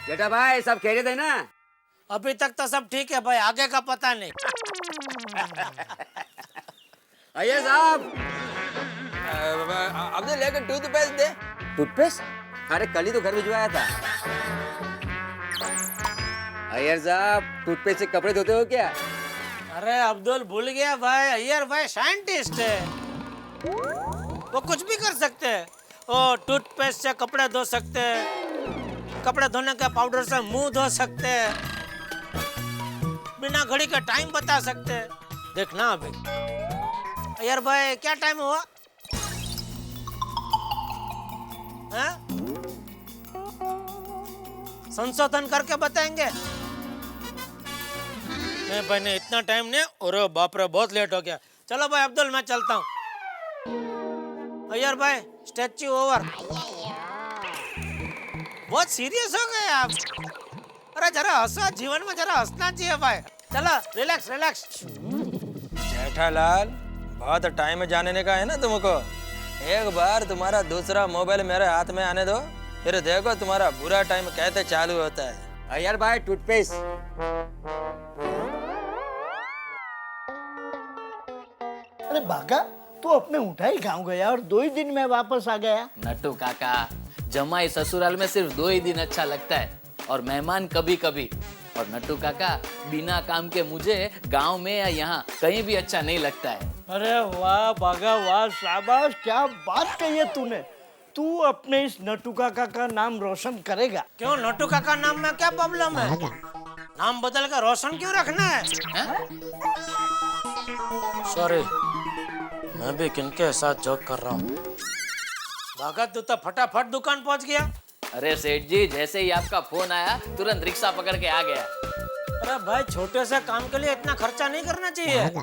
जेठा भाई सब कह रहे थे ना? अभी तक तो सब ठीक है भाई, आगे का पता नहीं। अय्यर साहब, अपने लेकर टूथपेस्ट दे। टूथपेस्ट? अरे कल ही तो घर भिजवाया था। अय्यर साहब, टूथपेस्ट से कपड़े धोते हो क्या? अरे अब्दुल भूल गया भाई, अय्यर भाई साइंटिस्ट है, वो कुछ भी कर सकते हैं। वो टूथपेस्ट से कपड़े धो सकते हैं, कपड़े धोने के पाउडर से मुंह धो सकते हैं, बिना घड़ी का टाइम बता सकते हैं। देखना अभी अय्यर भाई, क्या टाइम हुआ? हैं? संशोधन करके बताएंगे। नहीं भाई नहीं, इतना टाइम नहीं। अरे बाप रे, बहुत लेट हो गया। चलो भाई अब्दुल, मैं चलता हूँ। अय्यर भाई, स्टैच्यू ओवर। बहुत सीरियस हो गए आप। अरे जरा हंसो, जीवन में जरा हंसना चाहिए भाई। चलो रिलैक्स रिलैक्स। जेठालाल, बहुत टाइम में जाने का है ना तुमको। एक बार तुम्हारा दूसरा मोबाइल मेरे हाथ में आने दो, फिर देखो तुम्हारा बुरा टाइम कैसे चालू होता है। अय्यर भाई, टूथपेस्ट। अरे भागा, तू अपने उठाई गाँव गया और 2 ही दिन में वापस आ गया। नट्टू काका, जमाई ससुराल में सिर्फ 2 ही दिन अच्छा लगता है और मेहमान कभी कभी। और नट्टू काका, बिना काम के मुझे गांव में या यहाँ कहीं भी अच्छा नहीं लगता है। अरे वाह भागा वाह, शाबाश, क्या बात कही है तूने। तू अपने इस नट्टू काका का नाम रोशन करेगा। क्यों, नोटू काका नाम में क्या प्रॉब्लम है? नाम बदल कर रोशन क्यों रखना है? सॉरी, मैं भी किनके साथ जोक कर रहा हूँ। भागा, तू तो फटाफट दुकान पहुंच गया। अरे सेठ जी, जैसे ही आपका फोन आया तुरंत रिक्शा पकड़ के आ गया। अरे भाई, छोटे से काम के लिए इतना खर्चा नहीं करना चाहिए।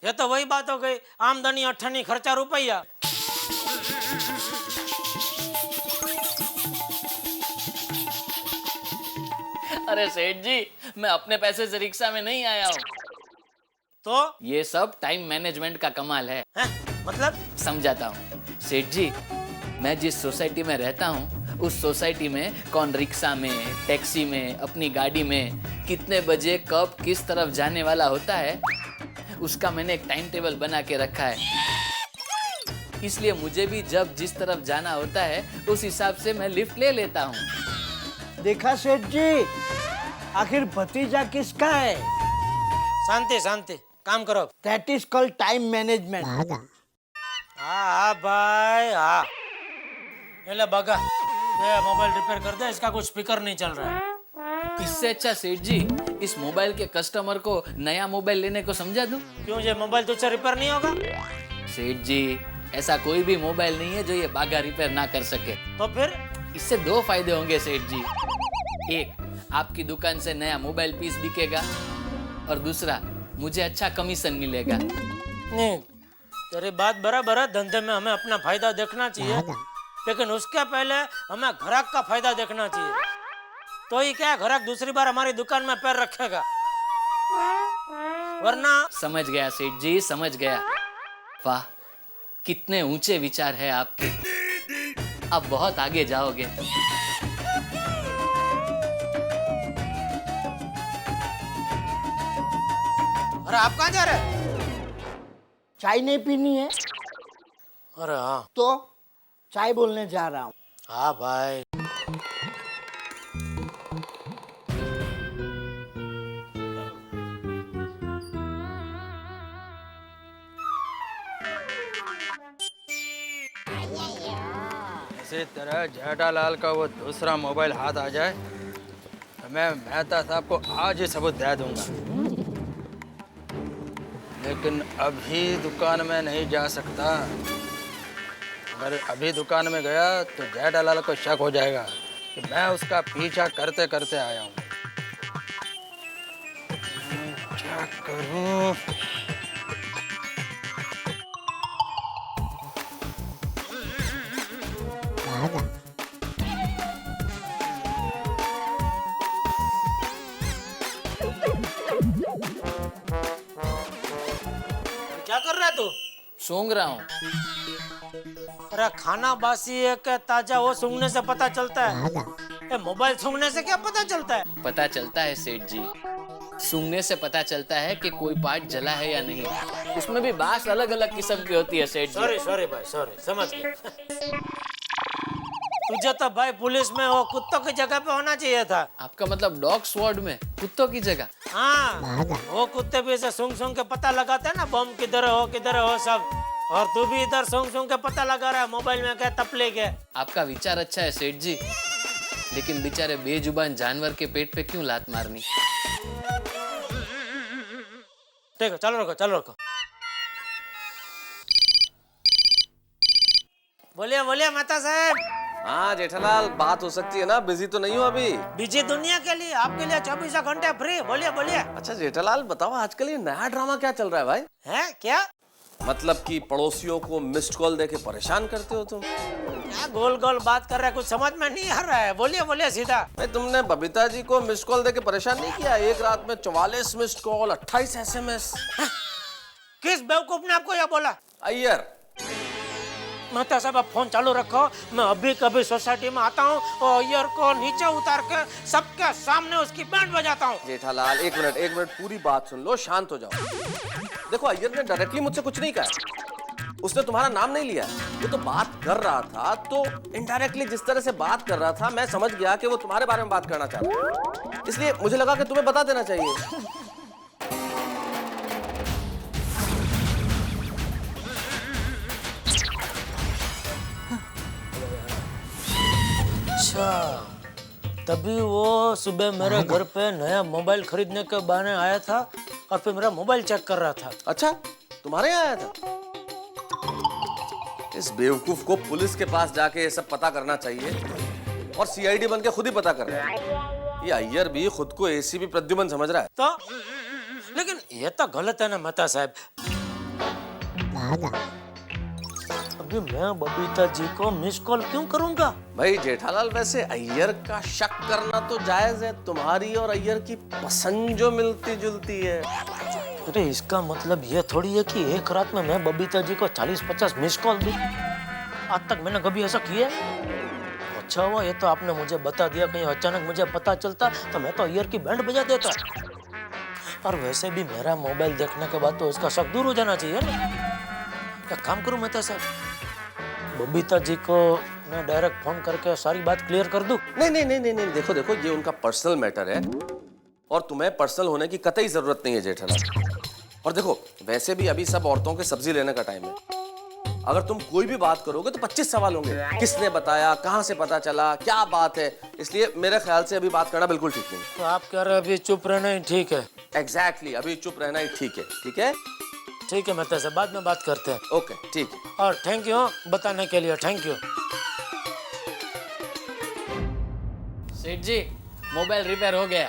ये तो वही बात हो गई, आमदनी अठन्नी, खर्चा रुपया। अरे सेठ जी, मैं अपने पैसे से रिक्शा में नहीं आया हूँ। तो ये सब टाइम मैनेजमेंट का कमाल है। मतलब? समझाता हूँ सेठ जी, मैं जिस सोसाइटी में रहता हूँ उस सोसाइटी में कौन रिक्शा में, टैक्सी में, अपनी गाड़ी में कितने बजे कब किस तरफ जाने वाला होता है, उसका मैंने एक टाइम टेबल बना के रखा है। इसलिए मुझे भी जब जिस तरफ जाना होता है उस हिसाब से मैं लिफ्ट ले लेता हूँ। देखा सेठ जी, आखिर भतीजा किसका है? शांति शांति, काम करो। That is called time management. हाँ भाई हाँ। ये ले बगा, ये मोबाइल रिपेयर कर दे, इसका कुछ स्पीकर नहीं चल रहा है। इससे अच्छा सेठ जी, इस मोबाइल के कस्टमर को नया मोबाइल लेने को समझा दूं। क्यों, ये मोबाइल तुझसे रिपेयर नहीं होगा? सेठ जी, ऐसा कोई भी मोबाइल नहीं है जो ये बागा रिपेयर ना कर सके। तो फिर? इससे 2 फायदे होंगे सेठ जी। एक, आपकी दुकान से नया मोबाइल पीस बिकेगा और दूसरा, मुझे अच्छा कमीशन मिलेगा। नहीं, तेरी बात बराबर है, धंधे में हमें अपना फायदा देखना चाहिए, लेकिन उसके पहले हमें ग्राहक का फायदा देखना चाहिए। तो ही क्या ग्राहक दूसरी बार हमारी दुकान में पैर रखेगा, वरना। समझ गया सेठ जी, समझ गया। वाह, कितने ऊंचे विचार है आपके। अब बहुत आगे जाओगे। अरे आप कहाँ जा रहे हैं? चाय नहीं पीनी है अरे हाँ। तो चाय बोलने जा रहा हूँ। हाँ भाई। इसी तरह जेठालाल का वो दूसरा मोबाइल हाथ आ जाए तो मैं मेहता साहब को आज ही सबूत दे दूंगा। लेकिन अभी दुकान में नहीं जा सकता। अगर अभी दुकान में गया तो जेठालाल को शक हो जाएगा कि मैं उसका पीछा करते करते आया हूँ। क्या करूँ? क्या कर रहा है तू? सूंघ रहा हूँ। अरे खाना बासी है कि ताजा, वो सूंघने से पता चलता है। ये मोबाइल सूंघने से क्या पता चलता है? पता चलता है सेठ जी, सूंघने से पता चलता है कि कोई पार्ट जला है या नहीं। उसमें भी बांस अलग अलग किस्म की होती है सेठ जी। सॉरी भाई, सॉरी, समझ गया। तुझे तो भाई पुलिस में वो कुत्तों की जगह पे होना चाहिए था। आपका मतलब डॉग स्क्वाड में कुत्तों की जगह? हाँ, वो कुत्ते भी ऐसे सूंघ सूंघ के पता लगाते हैं ना, बम किधर है हो सब। और तू भी इधर सूंघ सूंघ के पता लगा रहा है मोबाइल में क्या तपले के। आपका विचार अच्छा है सेठ जी, लेकिन बेचारे बेजुबान जानवर के पेट पे क्यों लात मारनी? ठीक है, चलो रखो। बोलिए मेहता साहब। हाँ जेठालाल, बात हो सकती है ना? बिजी तो नहीं हो अभी? बिजी दुनिया के लिए, आपके लिए 24 घंटे फ्री। बोलिए। अच्छा जेठालाल बताओ, आजकल ये नया ड्रामा क्या चल रहा है भाई? है क्या? मतलब कि पड़ोसियों को मिस्ड कॉल देके परेशान करते हो तुम? क्या गोल बात कर रहे हैं, कुछ समझ में नहीं आ रहा है। बोलिए सीधा। भाई तुमने बबीता जी को मिस्ड कॉल देके परेशान नहीं किया? एक रात में 44 मिस्ड कॉल, 28 SMS। किस बेवकूफ ने आपको यह बोला? अय्यर। मेहता साहब आप फोन चालू रखो, मैं अभी कभी सोसाइटी में आता हूँ और ईयर को नीचे उतार के सबके सामने उसकी बैंड बजाता हूँ। जेठालाल एक मिनट पूरी बात सुन लो, शांत हो जाओ। देखो अय्यर ने डायरेक्टली मुझसे कुछ नहीं कहा, उसने तुम्हारा नाम नहीं लिया। वो तो बात कर रहा था, तो इनडायरेक्टली जिस तरह से बात कर रहा था मैं समझ गया कि वो तुम्हारे बारे में बात करना चाहता है, इसलिए मुझे लगा कि तुम्हें बता देना चाहिए। अच्छा, तभी वो सुबह मेरे घर पे नया मोबाइल खरीदने के बहाने आया था और फिर मेरा मोबाइल चेक कर रहा था। अच्छा, तुम्हारे यहाँ आया था? इस बेवकूफ को पुलिस के पास जाके ये सब पता करना चाहिए, और सीआईडी बन के खुद ही पता कर रहा है। ये अय्यर भी खुद को एसीपी प्रद्युमन समझ रहा है। तो लेकिन ये तो गलत है ना मेहता साहब। अभी मैं बबीता जी को मिस कॉल क्यों करूंगा? भाई जेठालाल, वैसे अय्यर का शक करना तो जायज है, तुम्हारी और अय्यर की पसंद जो मिलती जुलती है। अरे इसका मतलब ये थोड़ी है कि एक रात में मैं बबीता जी को 40-50 मिस कॉल दूं। आज तक मैंने कभी ऐसा किया? अच्छा हुआ ये तो आपने मुझे बता दिया, कहीं अचानक मुझे पता चलता तो मैं तो अय्यर की बैंड बजा देता। और वैसे भी मेरा मोबाइल देखने के बाद तो उसका शक दूर हो जाना चाहिए ना। क्या काम करूं मेहता साहब, बबीता जी को मैं डायरेक्ट फोन करके सारी बात क्लियर कर दूं? नहीं, देखो ये उनका पर्सनल मैटर है और तुम्हें पर्सनल होने की कतई जरूरत नहीं है जेठालाल। और देखो वैसे भी अभी सब औरतों के सब्जी लेने का टाइम है, अगर तुम कोई भी बात करोगे तो 25 सवाल होंगे। किसने बताया, कहाँ से पता चला, क्या बात है, इसलिए मेरे ख्याल से अभी बात करना बिल्कुल ठीक नहीं। तो आप कह रहे हैं अभी चुप रहना ही ठीक है? एग्जैक्टली, अभी चुप रहना ही ठीक है। ठीक है मेहता साहब, बाद में बात करते हैं। ओके ठीक है। और थैंक यू बताने के लिए, थैंक यू। सेठ जी, मोबाइल रिपेयर हो गया।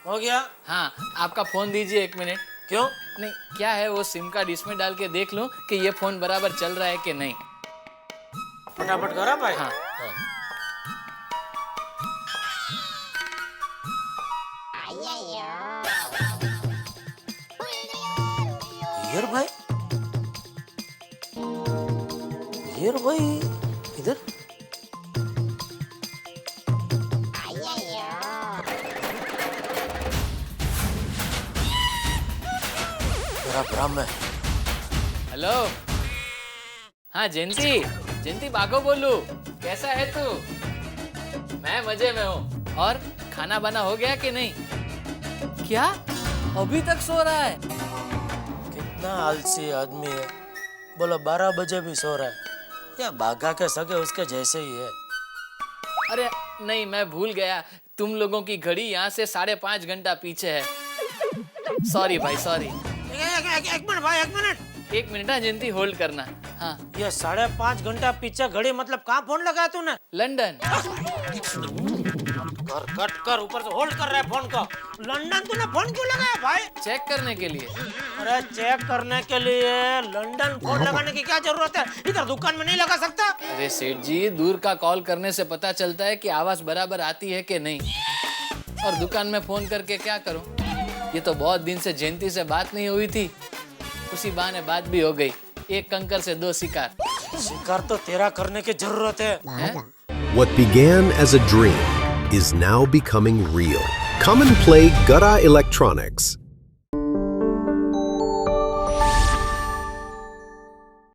हो गया? हाँ, आपका फोन दीजिए 1 मिनट। क्यों? नहीं, क्या है वो सिम कार्ड इसमें डाल के देख लूं कि ये फोन बराबर चल रहा है कि नहीं। फटाफट करा भाई। हाँ। हीर भाई इधर। मेरा भ्रम है। हेलो, हाँ जयंती बागो बोलू, कैसा है तू? मैं मजे में हूँ। और खाना बना हो गया कि नहीं? क्या अभी तक सो रहा है? कितना आलसी आदमी है, बोलो 12 बजे भी सो रहा है। या बाघा के सगे उसके जैसे ही है। अरे नहीं, मैं भूल गया, तुम लोगों की घड़ी यहाँ से 5.5 घंटा पीछे है। सॉरी भाई, सॉरी। एक मिनट भाई, 1 मिनट। 1 मिनट हाँ जयंती, होल्ड करना। हाँ, ये 5.5 घंटा पीछे घड़ी, मतलब कहाँ फोन लगाया तूने? लंदन। कट कर, ऊपर से होल्ड कर रहा है फोन को। लंदन तूने फोन क्यों लगाया भाई? चेक करने के लिए। अरे चेक करने के लिए लंदन फोन लगाने की क्या जरूरत है? इधर दुकान में नहीं लगा सकता? अरे सेठ जी, दूर का कॉल करने से पता चलता है कि आवाज बराबर आती है कि नहीं। और दुकान में फोन करके क्या करूं? ये तो बहुत दिन से जयंती से बात नहीं हुई थी, उसी बहाने बात भी हो गई। एक कंकर से 2 शिकार। शिकार तो तेरा करने की जरूरत है। What began as a dream is now becoming real. Come and play Gutta Electronics.